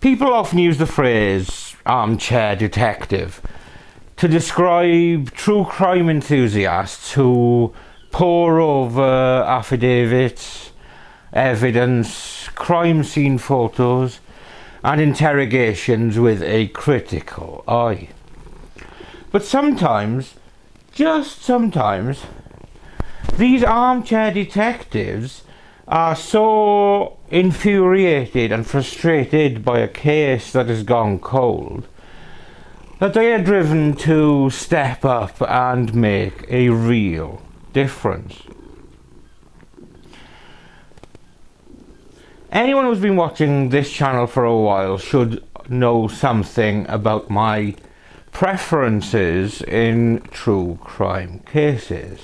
People often use the phrase armchair detective to describe true crime enthusiasts who pore over affidavits, evidence, crime scene photos, and interrogations with a critical eye. But sometimes, just sometimes, these armchair detectives are so infuriated and frustrated by a case that has gone cold that they are driven to step up and make a real difference. Anyone who's been watching this channel for a while should know something about my preferences in true crime cases.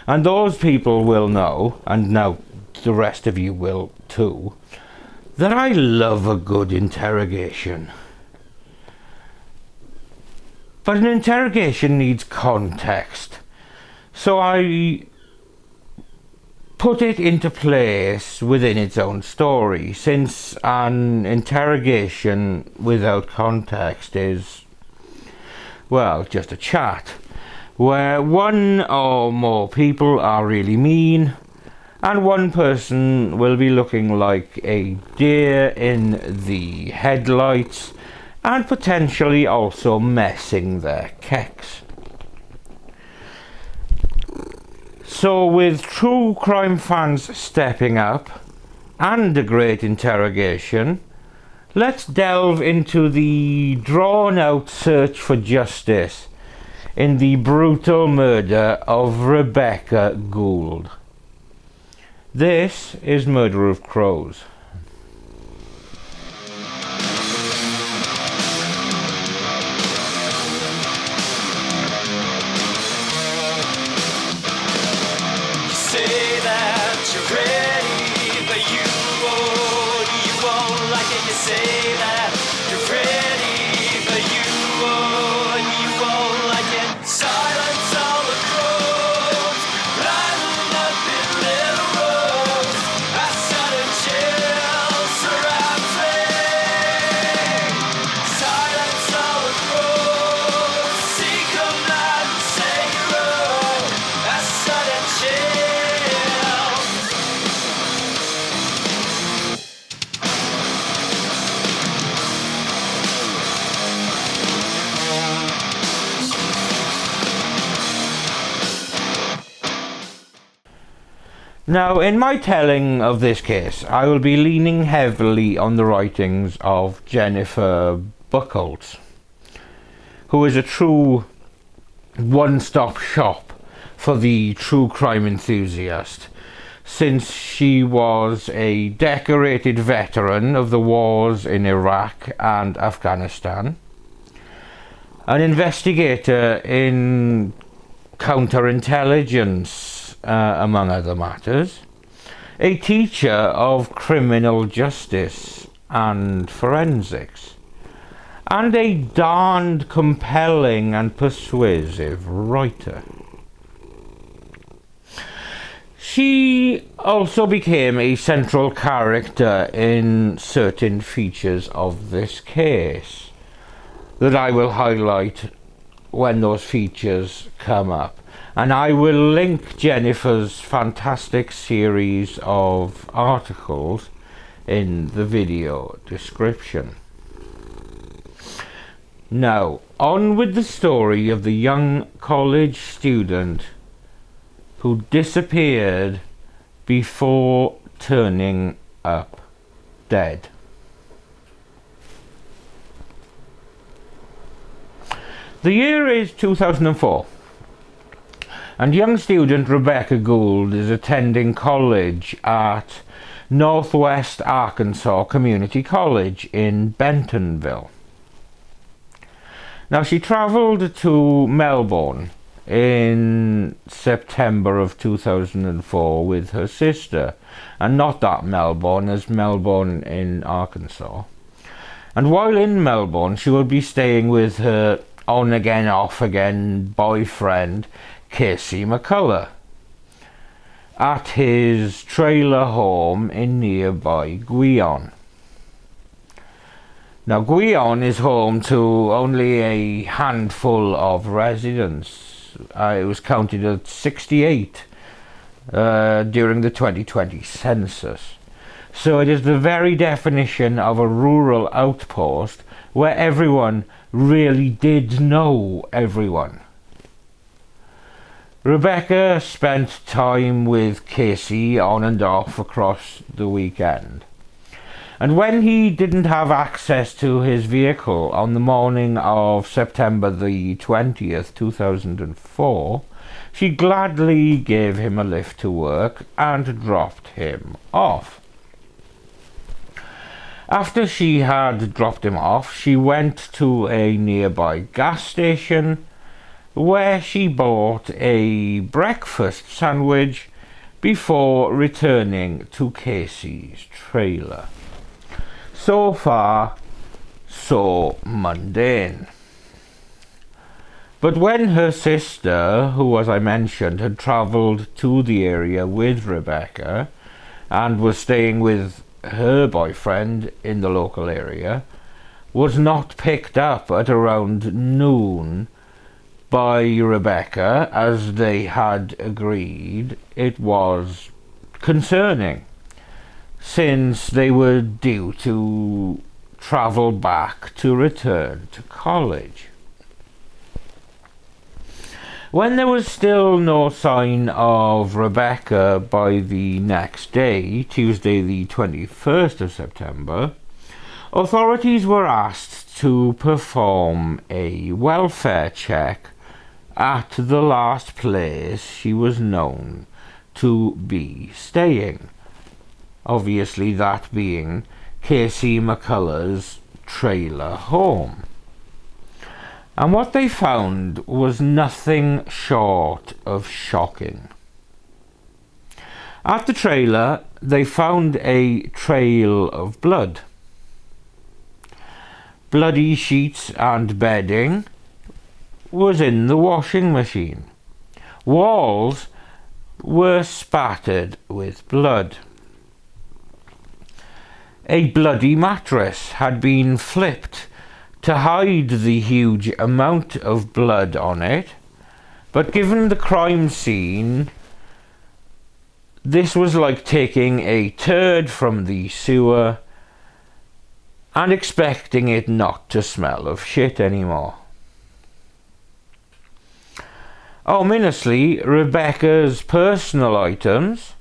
And those people will know, and now the rest of you will too, that I love a good interrogation. But an interrogation needs context, so I put it into place within its own story, since an interrogation without context is, well, just a chat, where one or more people are really mean, and one person will be looking like a deer in the headlights, and potentially also messing their kecks. So with true crime fans stepping up, and a great interrogation, let's delve into the drawn-out search for justice in the brutal murder of Rebekah Gould. This is Murder of Crows. Now, in my telling of this case, I will be leaning heavily on the writings of Jennifer Buchholz, who is a true one-stop shop for the true crime enthusiast, since she was a decorated veteran of the wars in Iraq and Afghanistan, an investigator in counterintelligence, among other matters, a teacher of criminal justice and forensics, and a darned compelling and persuasive writer. She also became a central character in certain features of this case that I will highlight when those features come up. And I will link Jennifer's fantastic series of articles in the video description. Now, on with the story of the young college student who disappeared before turning up dead. The year is 2004. And young student Rebekah Gould is attending college at Northwest Arkansas Community College in Bentonville. Now, she travelled to Melbourne in September of 2004 with her sister, and not that Melbourne, as Melbourne in Arkansas. And while in Melbourne, she will be staying with her on-again, off-again boyfriend, Casey McCullough, at his trailer home in nearby Guion. Now, Gwion is home to only a handful of residents. It was counted at 68 during the 2020 census. So it is the very definition of a rural outpost where everyone really did know everyone. Rebekah spent time with Casey on and off across the weekend. And when he didn't have access to his vehicle on the morning of September the 20th, 2004, she gladly gave him a lift to work and dropped him off. After she had dropped him off, she went to a nearby gas station where she bought a breakfast sandwich before returning to Casey's trailer. So far, so mundane. But when her sister, who, as I mentioned, had travelled to the area with Rebekah and was staying with her boyfriend in the local area, was not picked up at around noon by Rebekah as they had agreed, it was concerning, since they were due to travel back to return to college. When there was still no sign of Rebekah by the next day, Tuesday the 21st of September, authorities were asked to perform a welfare check at the last place she was known to be staying. Obviously that being Casey McCullough's trailer home. And what they found was nothing short of shocking. At the trailer, they found a trail of blood. Bloody sheets and bedding was in the washing machine. Walls were spattered with blood. A bloody mattress had been flipped to hide the huge amount of blood on it, but given the crime scene, this was like taking a turd from the sewer and expecting it not to smell of shit anymore. Ominously, Rebekah's personal items,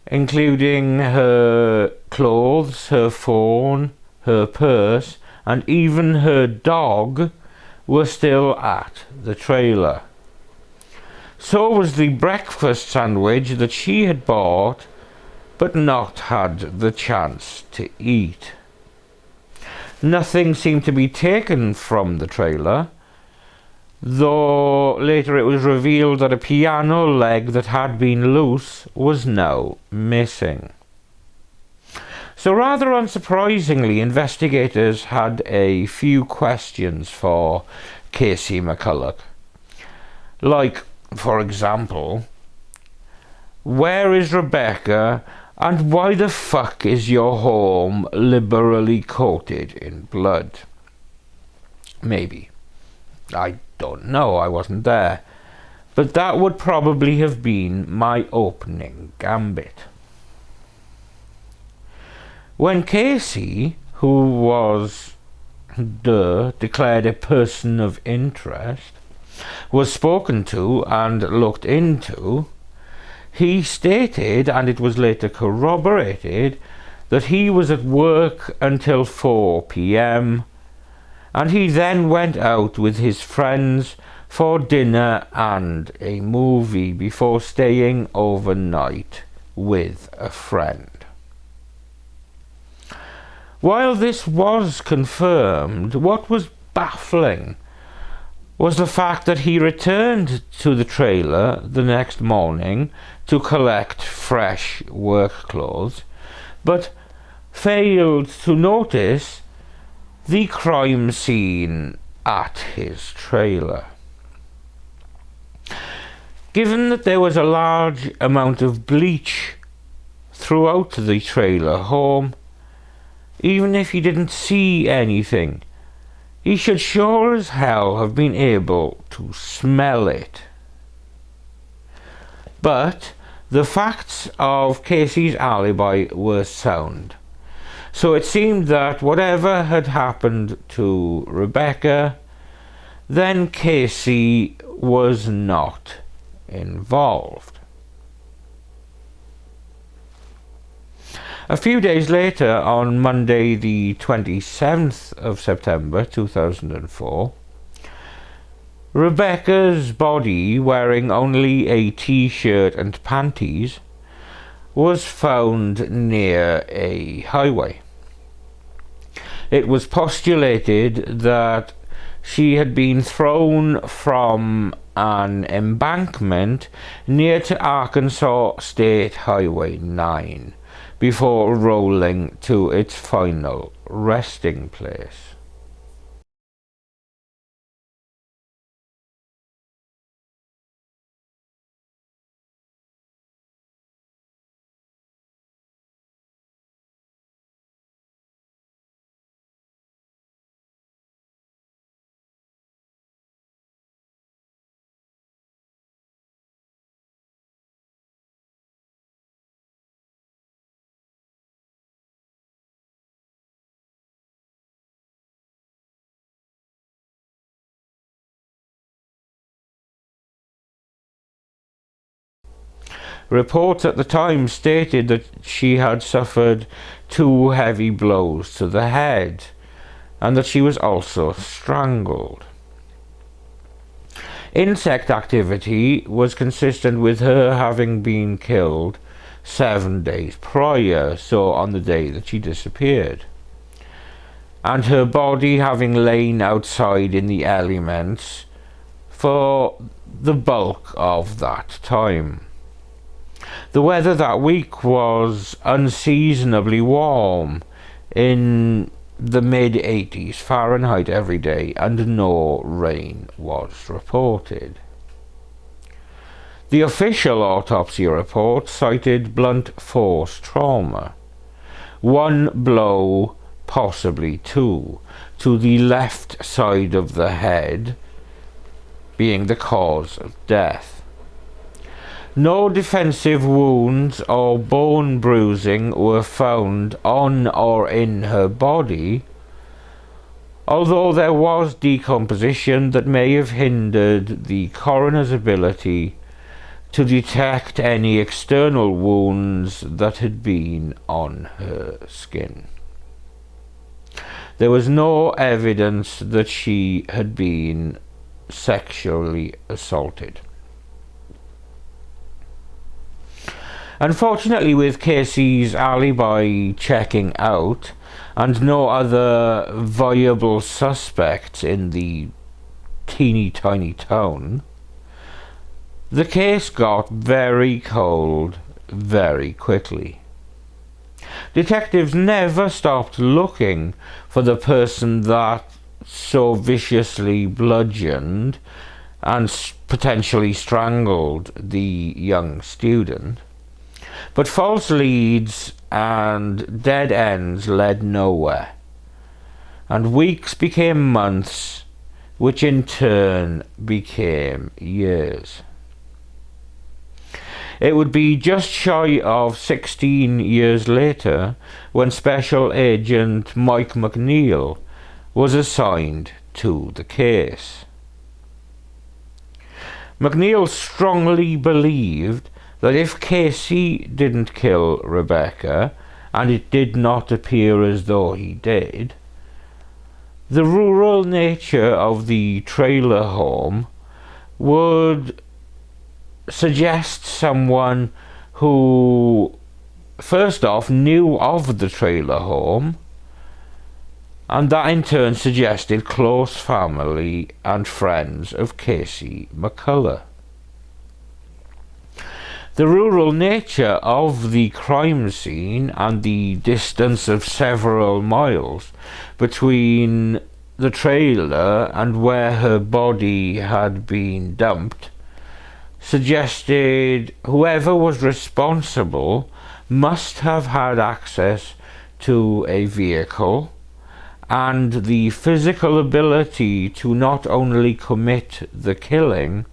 including her clothes, her phone, her purse, and even her dog, were still at the trailer. So was the breakfast sandwich that she had bought but not had the chance to eat. Nothing seemed to be taken from the trailer, though later it was revealed that a piano leg that had been loose was now missing. So rather unsurprisingly, investigators had a few questions for Casey McCullough. Like, for example, where is Rebekah and why the fuck is your home liberally coated in blood? Maybe. I don't know, I wasn't there. But that would probably have been my opening gambit. When Casey, who was declared a person of interest, was spoken to and looked into, he stated, and it was later corroborated, that he was at work until 4 p.m, and he then went out with his friends for dinner and a movie before staying overnight with a friend. While this was confirmed, what was baffling was the fact that he returned to the trailer the next morning to collect fresh work clothes, but failed to notice the crime scene at his trailer. Given that there was a large amount of bleach throughout the trailer home, Even if he didn't see anything, he should sure as hell have been able to smell it. But the facts of Casey's alibi were sound. So it seemed that whatever had happened to Rebekah, then Casey was not involved. A few days later, on Monday the 27th of September 2004, Rebekah's body, wearing only a t-shirt and panties, was found near a highway. It was postulated that she had been thrown from an embankment near to Arkansas State Highway 9 before rolling to its final resting place. Reports at the time stated that she had suffered 2 heavy blows to the head and that she was also strangled. Insect activity was consistent with her having been killed 7 days prior, so on the day that she disappeared, and her body having lain outside in the elements for the bulk of that time. The weather that week was unseasonably warm, in the mid-80s Fahrenheit every day, and no rain was reported. The official autopsy report cited blunt force trauma, 1 blow, possibly 2, to the left side of the head being the cause of death. No defensive wounds or bone bruising were found on or in her body, although there was decomposition that may have hindered the coroner's ability to detect any external wounds that had been on her skin. There was no evidence that she had been sexually assaulted. Unfortunately, with Casey's alibi checking out and no other viable suspects in the teeny tiny town, the case got very cold very quickly. Detectives never stopped looking for the person that so viciously bludgeoned and potentially strangled the young student. But false leads and dead ends led nowhere, and weeks became months, which in turn became years. It would be just shy of 16 years later when Special Agent Mike McNeil was assigned to the case. McNeil strongly believed that if Casey didn't kill Rebekah, and it did not appear as though he did, the rural nature of the trailer home would suggest someone who, first off, knew of the trailer home, and that in turn suggested close family and friends of Casey McCullough. The rural nature of the crime scene and the distance of several miles between the trailer and where her body had been dumped suggested whoever was responsible must have had access to a vehicle and the physical ability to not only commit the killing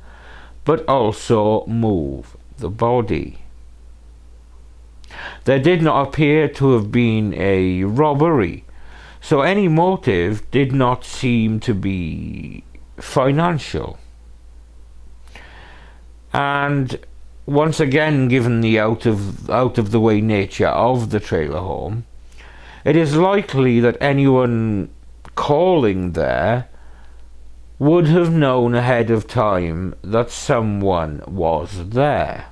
but also move the body. There did not appear to have been a robbery, so any motive did not seem to be financial. And once again, given the out of the way nature of the trailer home, it is likely that anyone calling there would have known ahead of time that someone was there.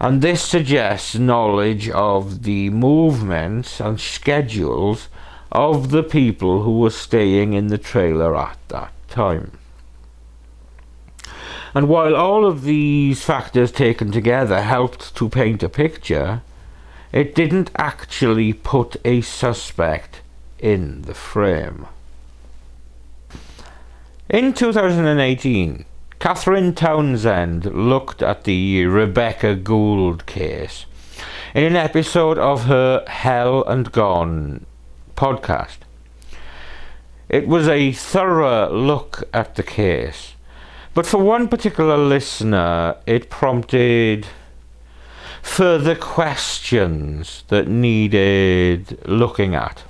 And this suggests knowledge of the movements and schedules of the people who were staying in the trailer at that time. And while all of these factors taken together helped to paint a picture, it didn't actually put a suspect in the frame. In 2018, Catherine Townsend looked at the Rebekah Gould case in an episode of her Hell and Gone podcast. It was a thorough look at the case, but for one particular listener, it prompted further questions that needed looking at.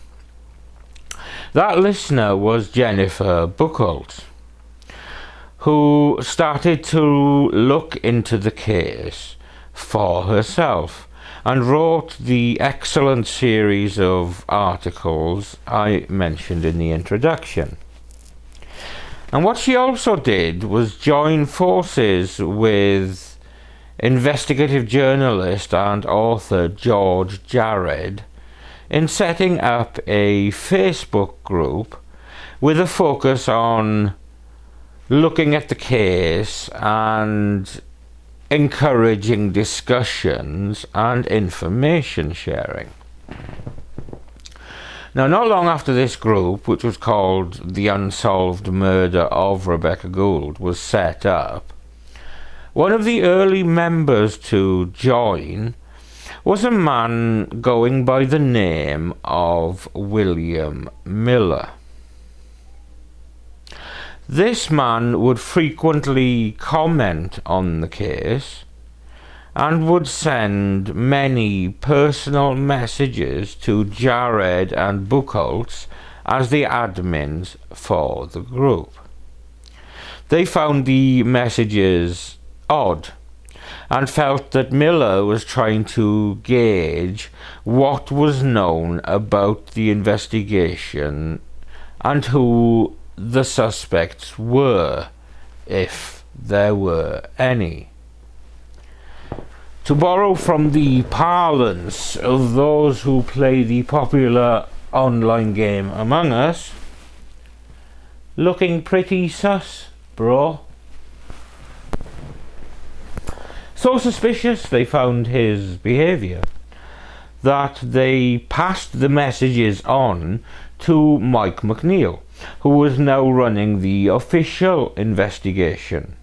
That listener was Jennifer Buchholz, who started to look into the case for herself and wrote the excellent series of articles I mentioned in the introduction. And what she also did was join forces with investigative journalist and author George Jared in setting up a Facebook group with a focus on looking at the case and encouraging discussions and information sharing. Now, not long after this group, which was called The Unsolved Murder of Rebekah Gould, was set up, one of the early members to join was a man going by the name of William Miller. This man would frequently comment on the case and would send many personal messages to Jared and Buchholz as the admins for the group. They found the messages odd and felt that Miller was trying to gauge what was known about the investigation and who the suspects were, if there were any. To borrow from the parlance of those who play the popular online game Among Us, looking pretty sus, bro. So suspicious they found his behaviour that they passed the messages on to Mike McNeil, who was now running the official investigation.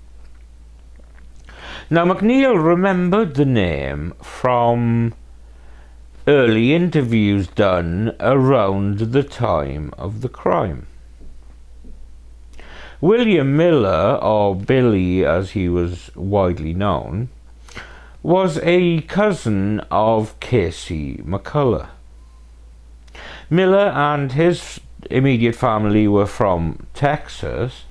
Now, McNeil remembered the name from early interviews done around the time of the crime. William Miller, or Billy as he was widely known, was a cousin of Casey McCullough. Miller and his immediate family were from Texas,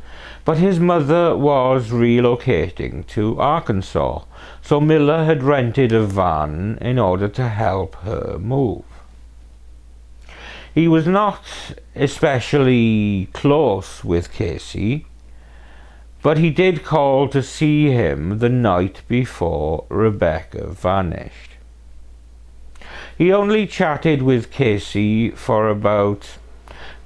but his mother was relocating to Arkansas, so Miller had rented a van in order to help her move. He was not especially close with Casey, but he did call to see him the night before Rebekah vanished. He only chatted with Casey for about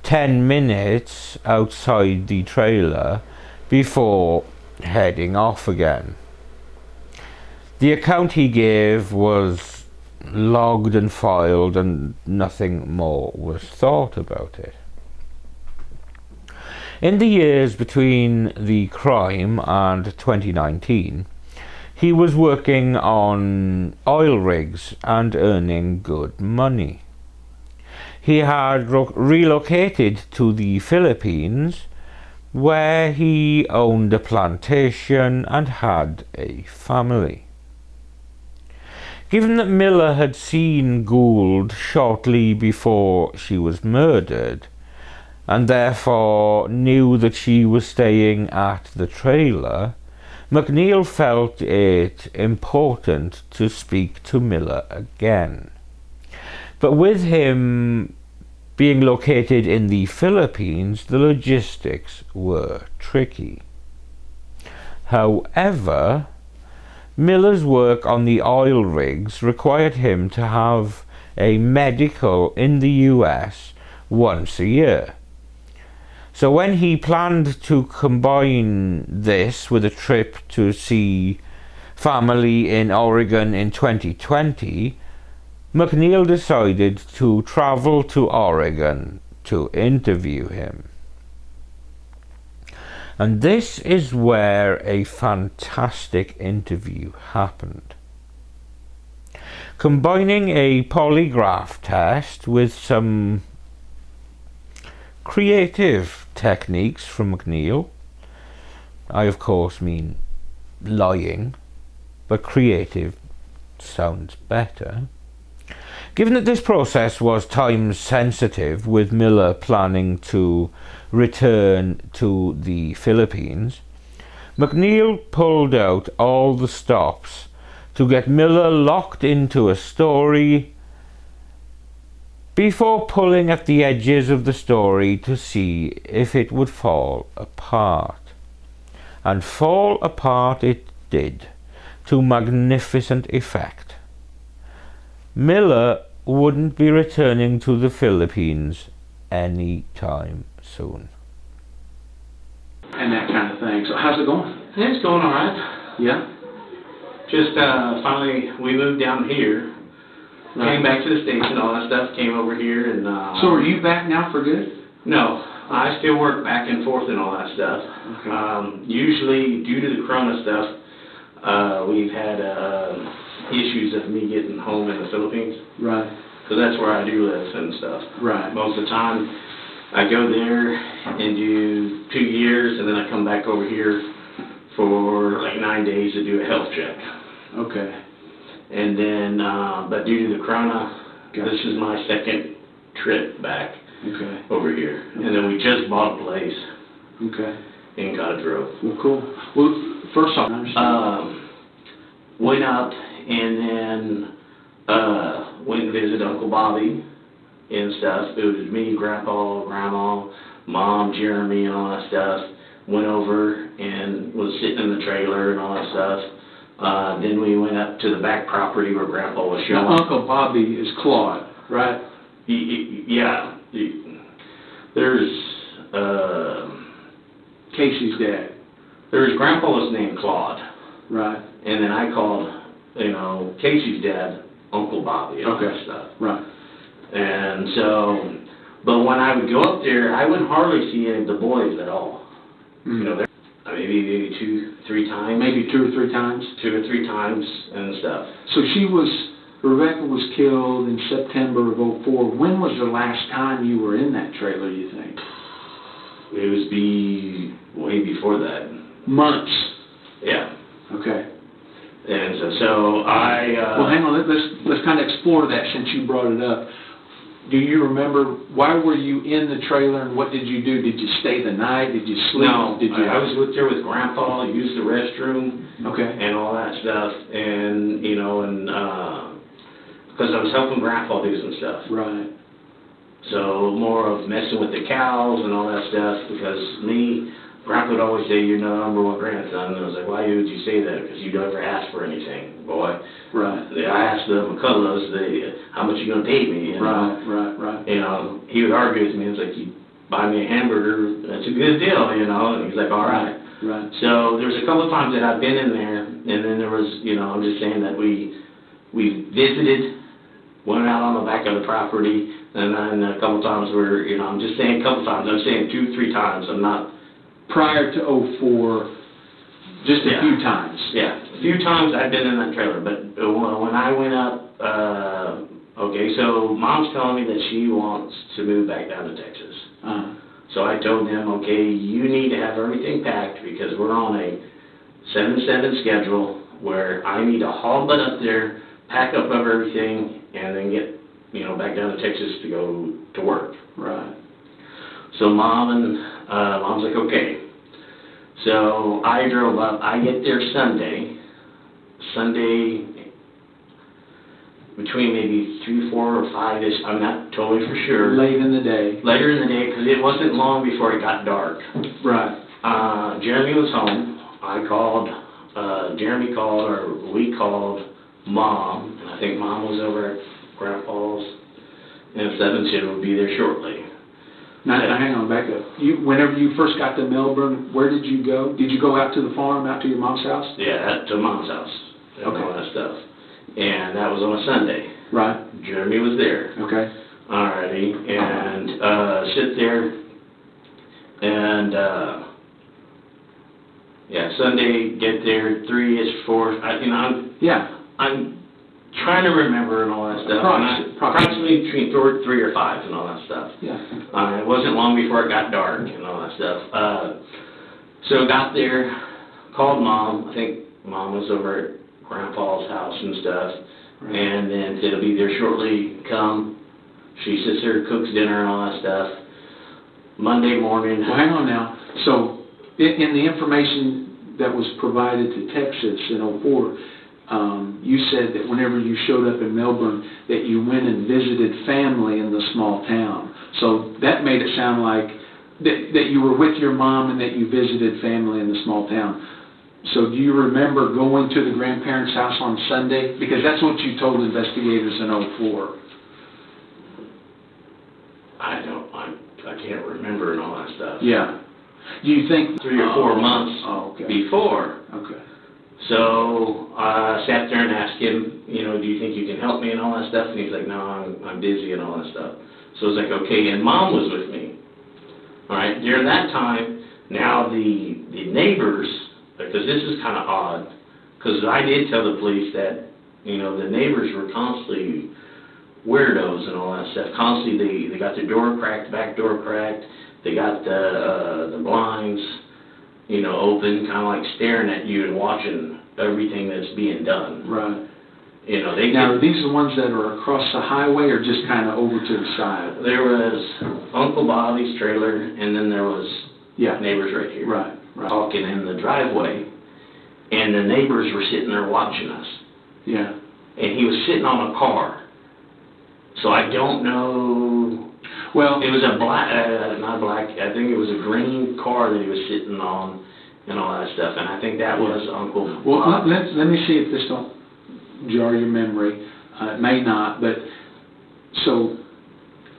10 minutes outside the trailer before heading off again. The account he gave was logged and filed, and nothing more was thought about it. In the years between the crime and 2019, he was working on oil rigs and earning good money. He had relocated to the Philippines, where he owned a plantation and had a family. Given that Miller had seen Gould shortly before she was murdered, and therefore knew that she was staying at the trailer, McNeil felt it important to speak to Miller again. But with him being located in the Philippines, the logistics were tricky. However, Miller's work on the oil rigs required him to have a medical in the US once a year. So when he planned to combine this with a trip to see family in Oregon in 2020, McNeil decided to travel to Oregon to interview him. And this is where a fantastic interview happened. Combining a polygraph test with some creative techniques from McNeil, I of course mean lying, but creative sounds better. Given that this process was time sensitive, with Miller planning to return to the Philippines, McNeil pulled out all the stops to get Miller locked into a story before pulling at the edges of the story to see if it would fall apart. And fall apart it did, to magnificent effect. Miller wouldn't be returning to the Philippines any time soon. And that kind of thing. So how's it going? Yeah, it's going alright. Yeah? Just finally we moved down here. Right. Came back to the States and all that stuff, came over here and So are you back now for good? No. I still work back and forth and all that stuff. Okay. Usually due to the Corona stuff, we've had issues of me getting home in the Philippines. Right. Because that's where I do live and stuff. Right. Most of the time I go there and do 2 years and then I come back over here for like 9 days to do a health check. Okay. And then, but due to the Corona, Gotcha. this is my second trip back Okay. over here. And then we just bought a place Okay. in Cottage. Well, cool. Well, first off, I understand. Went up and then went and visited Uncle Bobby and stuff. It was me, Grandpa, Grandma, Mom, Jeremy, and all that stuff. Went over and was sitting in the trailer and all that stuff. Then we went up to the back property where Grandpa was showing. Now, Uncle Bobby is Claude, right? Yeah. There's Casey's dad. There's Grandpa was named Claude. Right. And then I called, Casey's dad, Uncle Bobby and all that stuff. Right. And so, but when I would go up there, I wouldn't hardly see any of the boys at all. Mm. Maybe 2, 3 times. Maybe 2 or 3 times. 2 or 3 times and stuff. So Rebekah was killed in September of '04. When was the last time you were in that trailer, you think? It was way before that. Months. Yeah. Okay. And so I... well, hang on. Let's kind of explore that since you brought it up. Do you remember, why were you in the trailer and what did you do? Did you stay the night? Did you sleep? No, Did you? I was with there with Grandpa, used the restroom, Okay. and all that stuff, and because I was helping Grandpa do some stuff. Right. So more of messing with the cows and all that stuff, because Grandpa would always say, "You're the number one grandson," and I was like, "Why would you say that? Because you never asked for anything, boy." Right. I asked the McCulloughs, how much you gonna pay me? Right. He would argue with me. It's like, you buy me a hamburger, that's a good deal, and he's like, all right. Right. So there's a couple of times that I've been in there, and then there was, I'm just saying that we visited, went out on the back of the property, and then a couple of times where, I'm just saying a couple of times, I'm saying 2, 3 times, I'm not. Prior to '04, Just a Yeah. few times? Yeah, a few times I've been in that trailer, but when I went up, okay, so Mom's telling me that she wants to move back down to Texas. So I told them, okay, you need to have everything packed because we're on a 7-7 schedule where I need to haul butt up there, pack up everything, and then get, back down to Texas to go to work. Right. So Mom's like, okay. So I drove up. I get there Sunday between maybe 3, 4, or 5-ish. I'm not totally for sure. Late in the day. Later in the day, because it wasn't long before it got dark. Right. Jeremy was home. I called. Jeremy called, or we called Mom, and I think Mom was over at Grandpa's, and Evans said would be there shortly. Now, hang on, back up. Whenever you first got to Melbourne, where did you go? Did you go out to the farm, out to your mom's house? Yeah, to Mom's house, and all that stuff. And that was on a Sunday. Right. Jeremy was there. Okay. Alrighty, and sit there, and Sunday get there 3-ish, 4. I'm trying to remember and all that stuff. Approximately between 3 or 5 and all that stuff. Yeah. It wasn't long before it got dark and all that stuff. So got there, called Mom. I think Mom was over at Grandpa's house and stuff. Right. And then said, "I'll be there shortly, come." She sits there, cooks dinner and all that stuff. Monday morning. Well, hang on now. So, in the information that was provided to Texas in 2004, you said that whenever you showed up in Melbourne, that you went and visited family in the small town. So that made it sound like that you were with your mom and that you visited family in the small town. So do you remember going to the grandparents' house on Sunday? Because that's what you told investigators in 2004. I can't remember and all that stuff. Yeah. Do you think 3 or 4 months before? Okay. So I sat there and asked him, do you think you can help me and all that stuff? And he's like, no, I'm busy and all that stuff. So I was like, okay, and Mom was with me. All right, during that time, now the neighbors, because this is kind of odd, because I did tell the police that, the neighbors were constantly weirdos and all that stuff. Constantly, they got their door cracked, back door cracked. They got the blinds, open, kind of like staring at you and watching everything that's being done. Right. Now, are these the ones that are across the highway or just kind of over to the side? There was Uncle Bobby's trailer, and then there was neighbors right here. Right. Talking in the driveway, and the neighbors were sitting there watching us. Yeah. And he was sitting on a car. So I don't know. Well, it was a not black, I think it was a green car that he was sitting on and all that stuff, and I think that was Uncle Bob. Well, let me see if this don't jar your memory. It may not, but so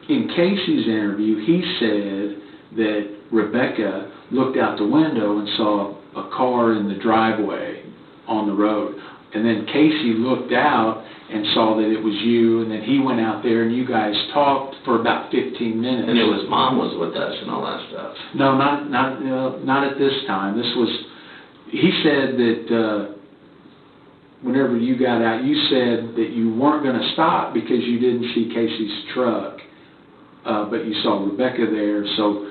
in Casey's interview, he said that Rebekah looked out the window and saw a car in the driveway on the road, and then Casey looked out and saw that it was you, and then he went out there and you guys talked for about 15 minutes. And it was Mom was with us and all that stuff. No, not at this time. This was, he said that whenever you got out, you said that you weren't going to stop because you didn't see Casey's truck, but you saw Rebekah there. So,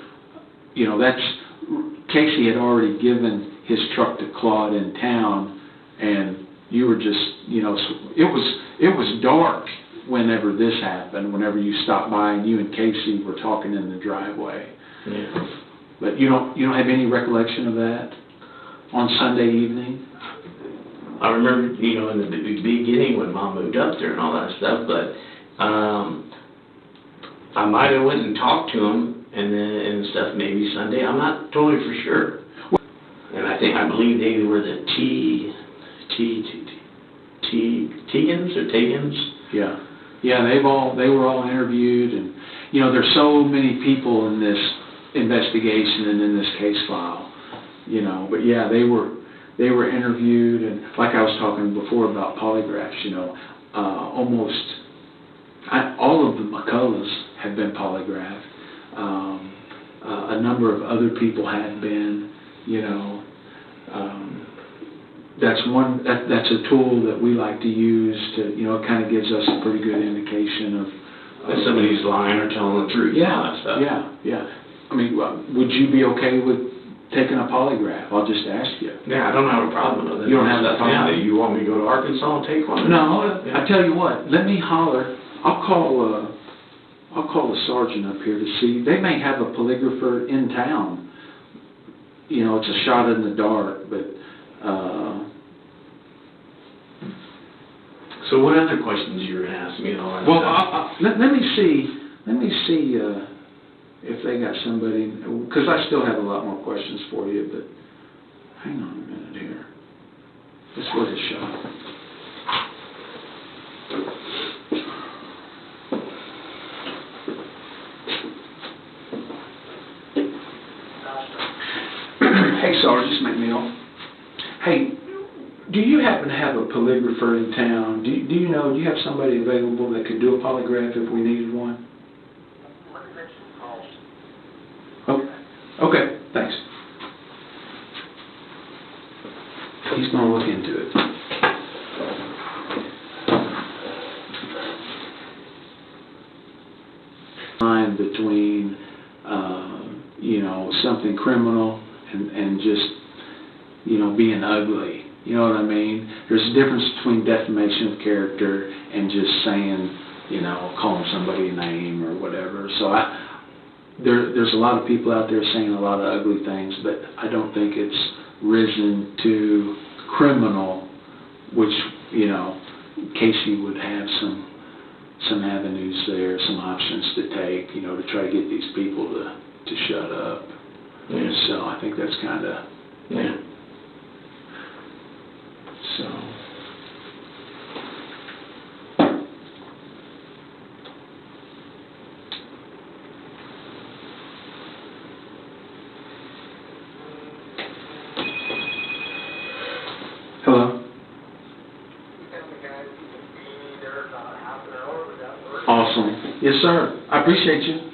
Casey had already given his truck to Claude in town, and you were just, it was dark whenever this happened, whenever you stopped by and you and Casey were talking in the driveway. Yeah. But you don't have any recollection of that on Sunday evening? I remember, in the beginning when Mom moved up there and all that stuff, but I might have went and talked to him and stuff maybe Sunday. I'm not totally for sure. And I believe they were the Tegans or Tegans. Yeah. Yeah, they were all interviewed, and there's so many people in this investigation and in this case file, but yeah, they were interviewed, and like I was talking before about polygraphs, almost all of the McCulloughs have been polygraphed. A number of other people had been, that's a tool that we like to use to, you know, it kind of gives us a pretty good indication of If somebody's lying or telling the truth. And all yeah, that stuff. yeah. I mean, would you be okay with taking a polygraph? I'll just ask you. Yeah, I don't have a problem with it. You don't have a problem? Yeah, you want me to go to Arkansas and take one? No, Yeah. I tell you what, let me holler. I'll call the sergeant up here to see. They may have a polygrapher in town. You know, it's a shot in the dark, but. So what other questions you were going to ask me and all that Well, stuff? let me see if they got somebody, because I still have a lot more questions for you, but hang on a minute here. This was a shot. Hey, Sergeant McNeil. Hey, do you happen to have a polygrapher in town? Do you have somebody available that could do a polygraph if we needed one? Okay, thanks. He's going to look into it. Line between, you know, something criminal and just, you know, being ugly. You know what I mean? There's a difference between defamation of character and just saying, you know, calling somebody a name or whatever. So there's a lot of people out there saying a lot of ugly things, but I don't think it's risen to criminal, which, you know, Casey would have some avenues there, some options to take, you know, to try to get these people to shut up. Yeah. So I think that's kind of, Yeah. so. Hello? Awesome. Yes, sir. I appreciate you.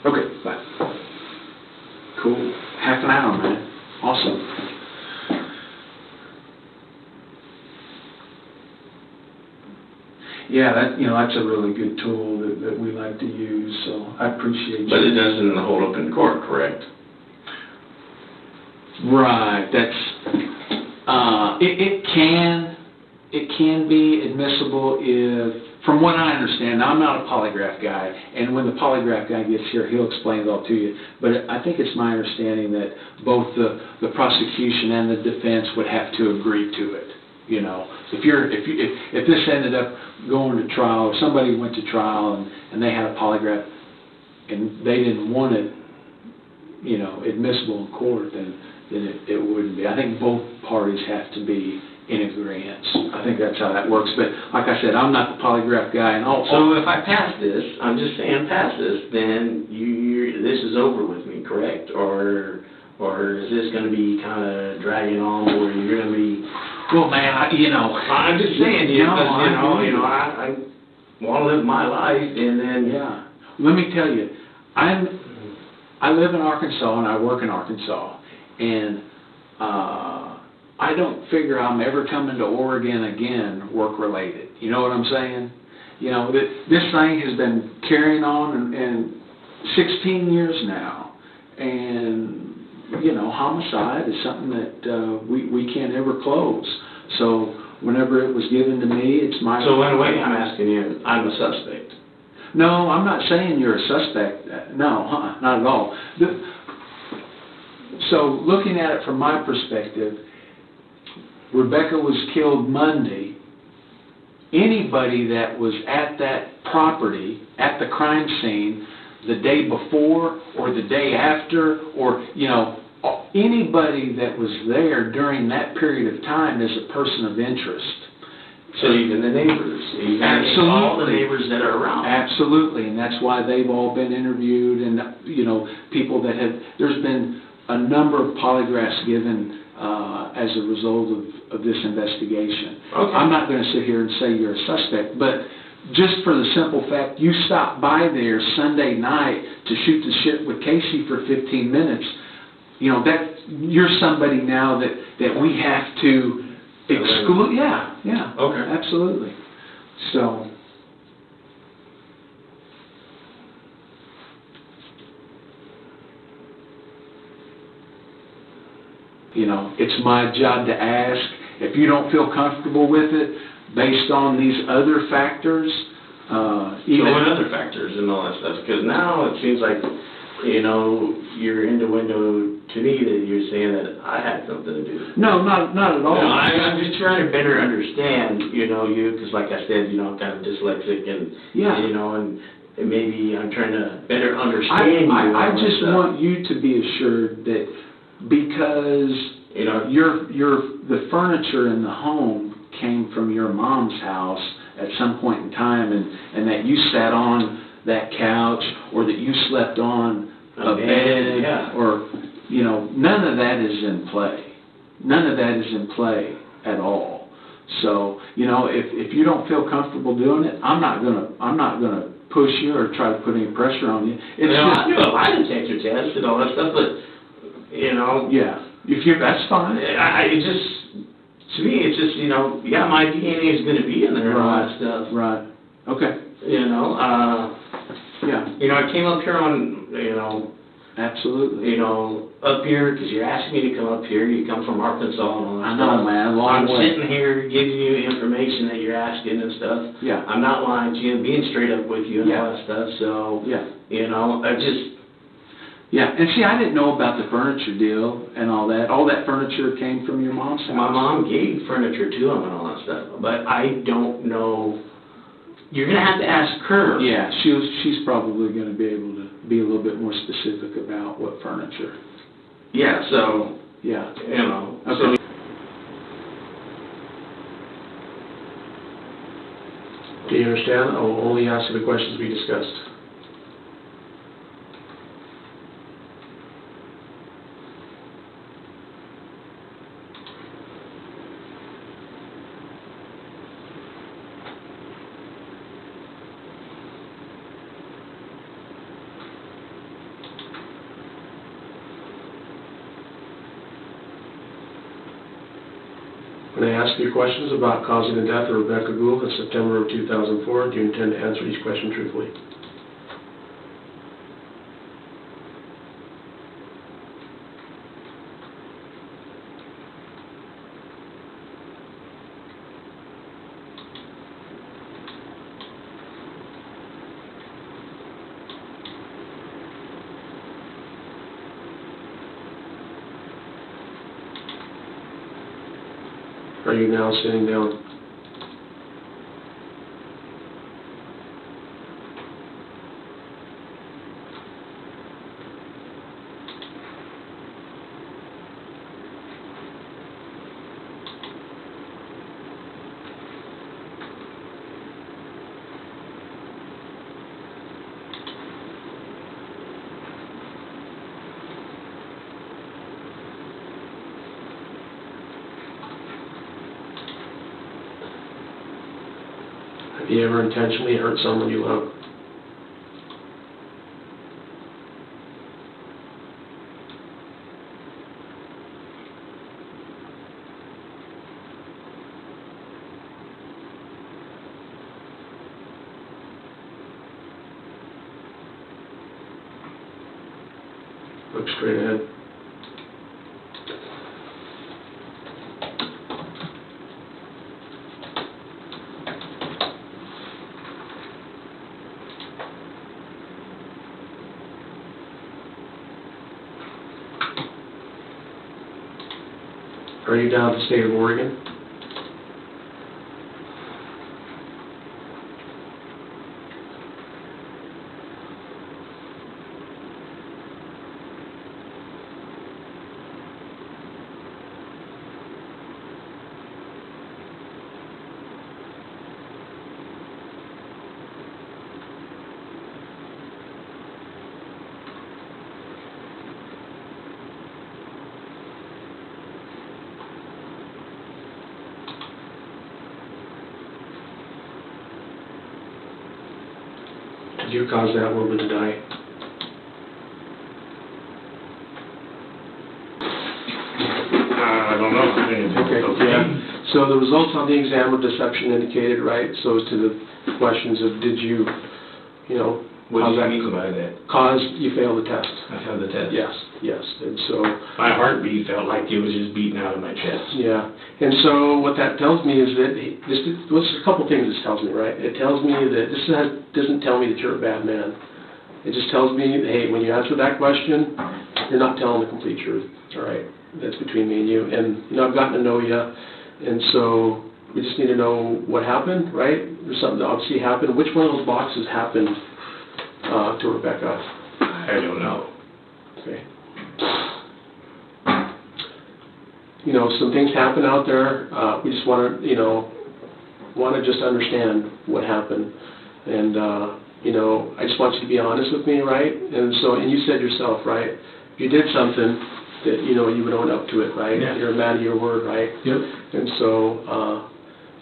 Okay, bye. Cool. Half an hour, man. Awesome. Yeah, that's a really good tool that we like to use, so I appreciate you. But it doesn't hold up in court, correct? Right, that's, it can be admissible if, from what I understand, now I'm not a polygraph guy, and when the polygraph guy gets here, he'll explain it all to you, but I think it's my understanding that both the prosecution and the defense would have to agree to it. You know, if this ended up going to trial, or somebody went to trial and they had a polygraph and they didn't want it, you know, admissible in court, then it wouldn't be. I think both parties have to be in agreement. I think that's how that works. But like I said, I'm not the polygraph guy, and also. So if I pass this, I'm just saying pass this, then this is over with me, correct? Or is this going to be kind of dragging on where you're going to be? Well, man, I'm just saying, I want to live my life, and then. Yeah. Let me tell you, I live in Arkansas and I work in Arkansas, and I don't figure I'm ever coming to Oregon again work-related. You know what I'm saying? You know, this thing has been carrying on and 16 years now, and, you know, homicide is something that we can't ever close. So whenever it was given to me, it's my... So in a way, I'm asking you, I'm a suspect. No, I'm not saying you're a suspect. No, not at all. So looking at it from my perspective, Rebekah was killed Monday. Anybody that was at that property, at the crime scene, the day before or the day after, or, you know, anybody that was there during that period of time is a person of interest. So even the neighbors, Absolutely. All the neighbors that are around. Absolutely, and that's why they've all been interviewed, and, you know, people that have, there's been a number of polygraphs given as a result of this investigation. Okay. I'm not going to sit here and say you're a suspect, but just for the simple fact you stopped by there Sunday night to shoot the shit with Casey for 15 minutes, you know, that you're somebody now that we have to exclude. Yeah. Okay. Absolutely. So. You know, it's my job to ask. If you don't feel comfortable with it, based on these other factors, So what other factors and all that stuff? Because now it seems like, you know, you're innuendo to me that you're saying that I had something to do. No, not at all. No, I'm just trying to better understand, you know, you, because like I said, you know, I'm kind of dyslexic and, Yeah. you know, and maybe I'm trying to better understand you. I and just stuff. want you to be assured that because, you know, the furniture in the home came from your mom's house at some point in time, and that you sat on that couch, or that you slept on a bed, yeah. or, you know, none of that is in play. None of that is in play at all. So, you know, if you don't feel comfortable doing it, I'm not gonna push you or try to put any pressure on you. It's You know, just, I do a lie detector test and all that stuff, but, you know, yeah, that's fine. it just, to me, it's just, you know, yeah, my DNA is going to be in there and all that stuff. Right. Okay. You know, Yeah. you know, I came up here on, you know, Absolutely. up here, because you're asking me to come up here. You come from Arkansas and all that I stuff. know, man. Long I'm way. sitting here giving you information that you're asking and stuff. Yeah. I'm not lying to you, being straight up with you and all that stuff. So, Yeah. you know, I just, Yeah. And see, I didn't know about the furniture deal and all that. All that furniture came from your mom's house. my mom gave furniture to him and all that stuff, but I don't know. You're going to have to ask her. Yeah. She's probably going to be able to be a little bit more specific about what furniture. Yeah, so, Yeah. you know. Okay. Do you understand? I will only answer the questions we discussed. When I ask you questions about causing the death of Rebekah Gould in September of 2004, do you intend to answer each question truthfully? Are you now sitting down? Have you ever intentionally hurt someone you love? Look straight ahead. Are you down to the state of Oregon? Did you cause that woman to die? Okay, yeah. So the results on the exam of deception indicated, right? So to the questions of did you, you know, What how's do you that mean by that? cause you failed the test? I failed the test. Yes, yes. And so, My heartbeat felt like it was just beating out of my chest. yeah. And so what that tells me is that, there's a couple things this tells me, right? It tells me that doesn't tell me that you're a bad man. It just tells me, hey, when you answer that question, you're not telling the complete truth, all right? That's between me and you. And, you know, I've gotten to know you, and so we just need to know what happened, right? There's something that obviously happened. Which one of those boxes happened to Rebekah? I don't know. Okay. You know, some things happen out there. We just want to, you know, just understand what happened. And, you know, I just want you to be honest with me, right? And so, and you said yourself, right? If you did something that, you know, you would own up to it, right? Yeah. You're a man of your word, right? Yep. And so,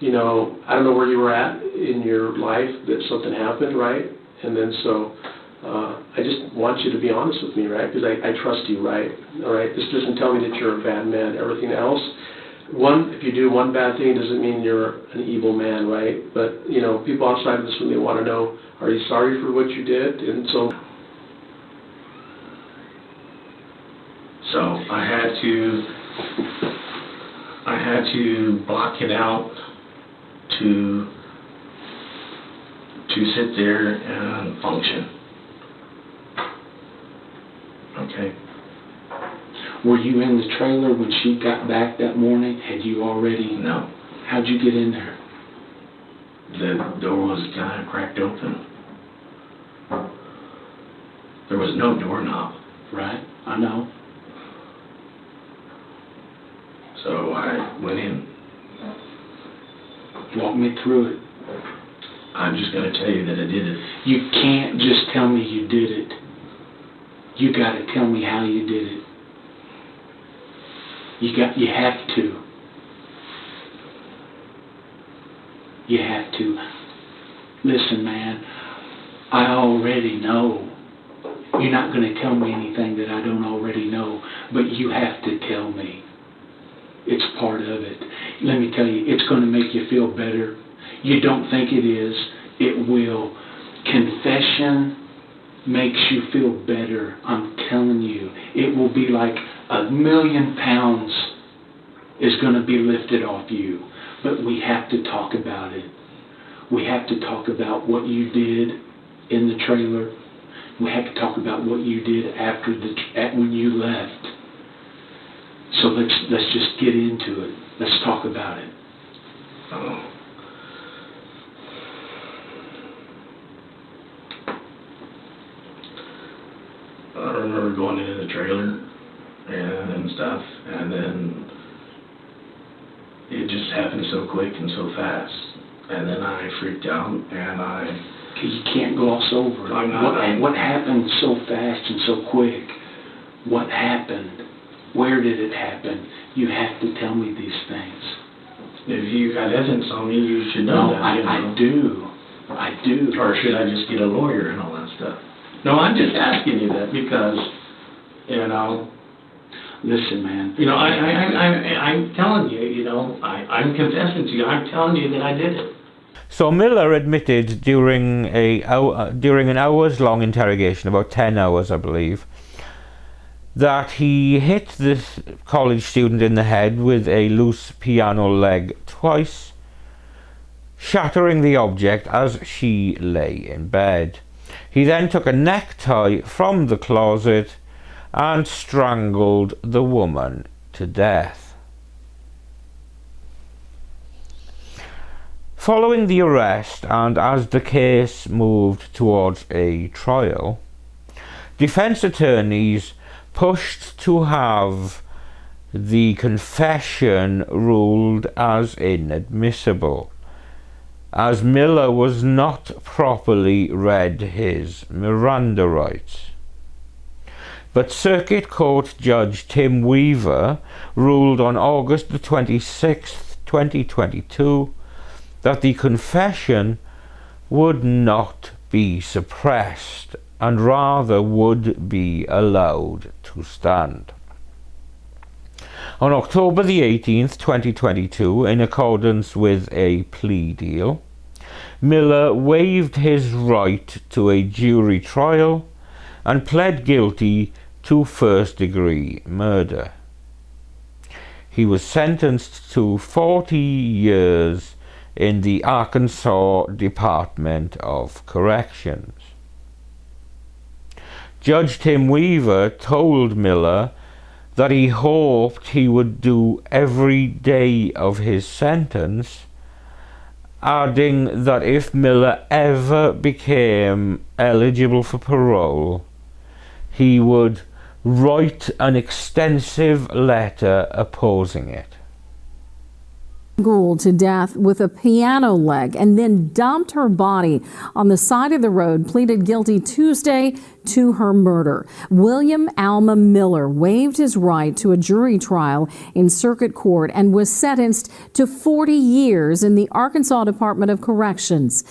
you know, I don't know where you were at in your life that something happened, right? And then so, I just want you to be honest with me, right? Because I trust you, right? All right? This doesn't tell me that you're a bad man. Everything else, if you do one bad thing, doesn't mean you're an evil man, right? But, you know, people outside of this room, they want to know, are you sorry for what you did? And so... So I had to block it out to sit there and function. Okay. Were you in the trailer when she got back that morning? Had you already... No. How'd you get in there? The door was kind of cracked open. There was no doorknob. Right, I know. So I went in. Walk me through it. I'm just going to tell you that I did it. You can't just tell me you did it. You got to tell me how you did it. You have to. You have to. Listen, man, I already know. You're not going to tell me anything that I don't already know, but you have to tell me. It's part of it. Let me tell you, it's going to make you feel better. You don't think it is. It will. Confession makes you feel better. I'm telling you. It will be like 1,000,000 pounds is going to be lifted off you. But we have to talk about it. We have to talk about what you did in the trailer. We have to talk about what you did after when you left. So let's just get into it. Let's talk about it. Oh. I remember going into the trailer and stuff, and then it just happened so quick and so fast. And then I freaked out, and You can't gloss over it. I'm not. What happened so fast and so quick? What happened? Where did it happen? You have to tell me these things. If you got evidence on me, you should know that. I do. I do. Or should I just get a lawyer and all that stuff? No, I'm just asking you that because, you know... Listen, man. You know, I'm telling you, you know, I'm confessing to you. I'm telling you that I did it. So Miller admitted during an hours-long interrogation, about 10 hours, I believe, that he hit this college student in the head with a loose piano leg twice, shattering the object as she lay in bed. He then took a necktie from the closet and strangled the woman to death. Following the arrest, and as the case moved towards a trial, defense attorneys pushed to have the confession ruled as inadmissible, as Miller was not properly read his Miranda rights. But Circuit Court Judge Tim Weaver ruled on August the 26th, 2022, that the confession would not be suppressed and rather would be allowed to stand. On October the 18th, 2022, in accordance with a plea deal, Miller waived his right to a jury trial and pled guilty to first-degree murder. He was sentenced to 40 years in the Arkansas Department of Corrections. Judge Tim Weaver told Miller that he hoped he would do every day of his sentence, adding that if Miller ever became eligible for parole, he would write an extensive letter opposing it. Gould to death with a piano leg and then dumped her body on the side of the road, pleaded guilty Tuesday to her murder. William Alma Miller waived his right to a jury trial in circuit court and was sentenced to 40 years in the Arkansas Department of Corrections.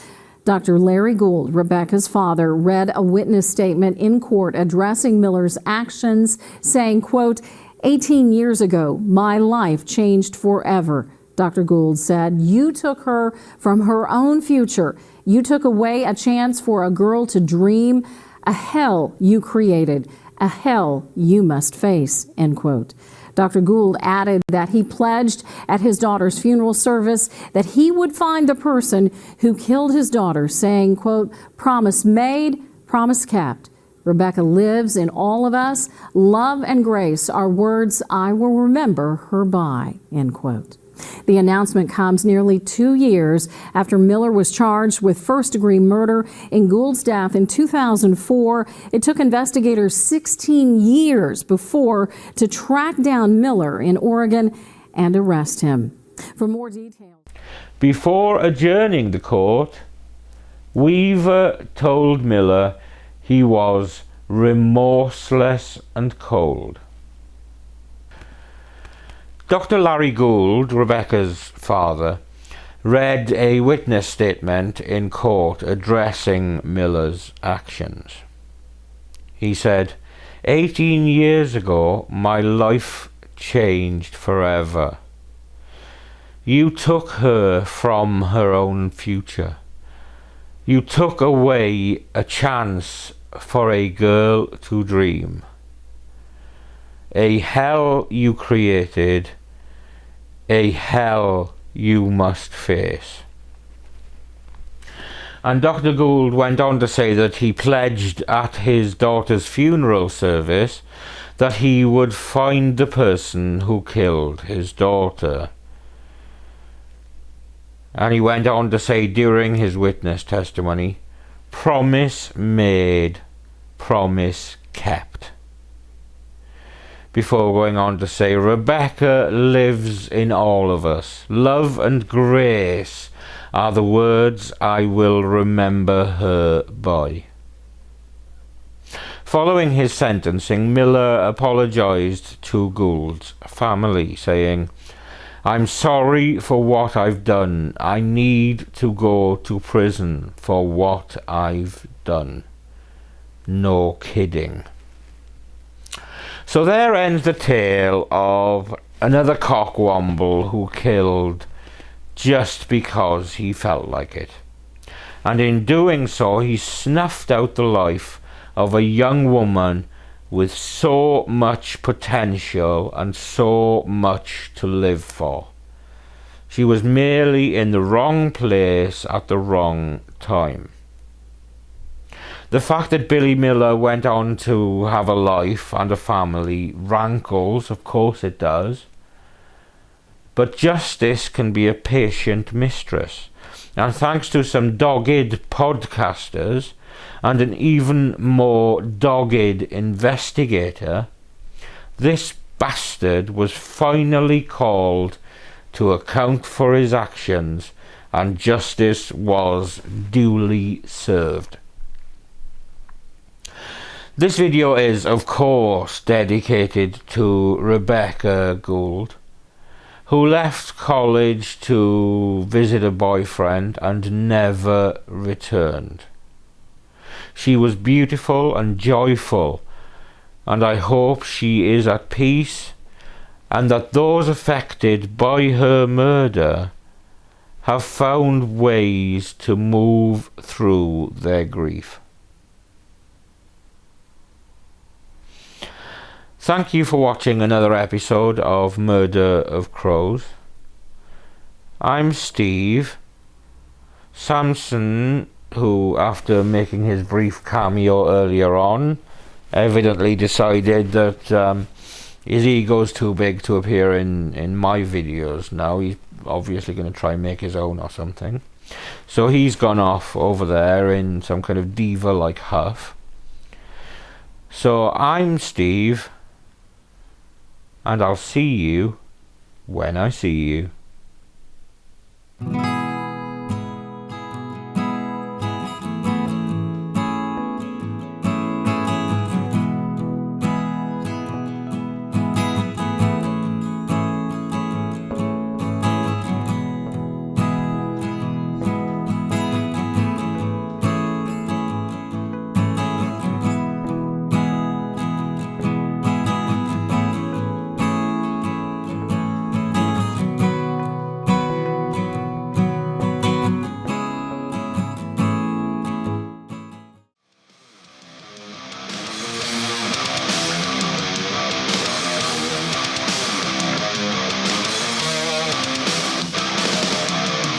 Dr. Larry Gould, Rebekah's father, read a witness statement in court addressing Miller's actions, saying, quote, 18 years ago, my life changed forever. Dr. Gould said, you took her from her own future. You took away a chance for a girl to dream. A hell you created. A hell you must face, end quote. Dr. Gould added that he pledged at his daughter's funeral service that he would find the person who killed his daughter, saying, quote, promise made, promise kept. Rebekah lives in all of us. Love and grace are words I will remember her by, end quote. The announcement comes nearly 2 years after Miller was charged with first-degree murder in Gould's death in 2004. It took investigators 16 years before to track down Miller in Oregon and arrest him. For more details. Before adjourning the court, Weaver told Miller he was remorseless and cold. Dr. Larry Gould, Rebekah's father, read a witness statement in court addressing Miller's actions. He said, 18 years ago, my life changed forever. You took her from her own future. You took away a chance for a girl to dream. A hell you created, a hell you must face. And Dr. Gould went on to say that he pledged at his daughter's funeral service that he would find the person who killed his daughter. And he went on to say during his witness testimony, promise made, promise kept. Before going on to say, Rebekah lives in all of us. Love and grace are the words I will remember her by. Following his sentencing, Miller apologized to Gould's family, saying, I'm sorry for what I've done. I need to go to prison for what I've done. No kidding. So there ends the tale of another cockwomble who killed just because he felt like it. And in doing so, he snuffed out the life of a young woman with so much potential and so much to live for. She was merely in the wrong place at the wrong time. The fact that Billy Miller went on to have a life and a family rankles, of course it does. But justice can be a patient mistress. And thanks to some dogged podcasters and an even more dogged investigator, this bastard was finally called to account for his actions, and justice was duly served. This video is, of course, dedicated to Rebekah Gould, who left college to visit a boyfriend and never returned. She was beautiful and joyful, and I hope she is at peace and that those affected by her murder have found ways to move through their grief. Thank you for watching another episode of Murder of Crows. I'm Steve. Samson, who after making his brief cameo earlier on, evidently decided that his ego's too big to appear in my videos now. He's obviously going to try and make his own or something. So he's gone off over there in some kind of diva-like huff. So I'm Steve, and I'll see you when I see you.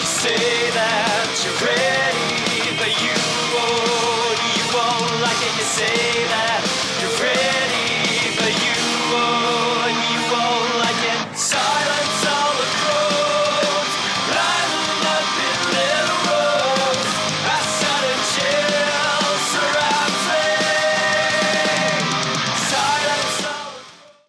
Say that you're ready.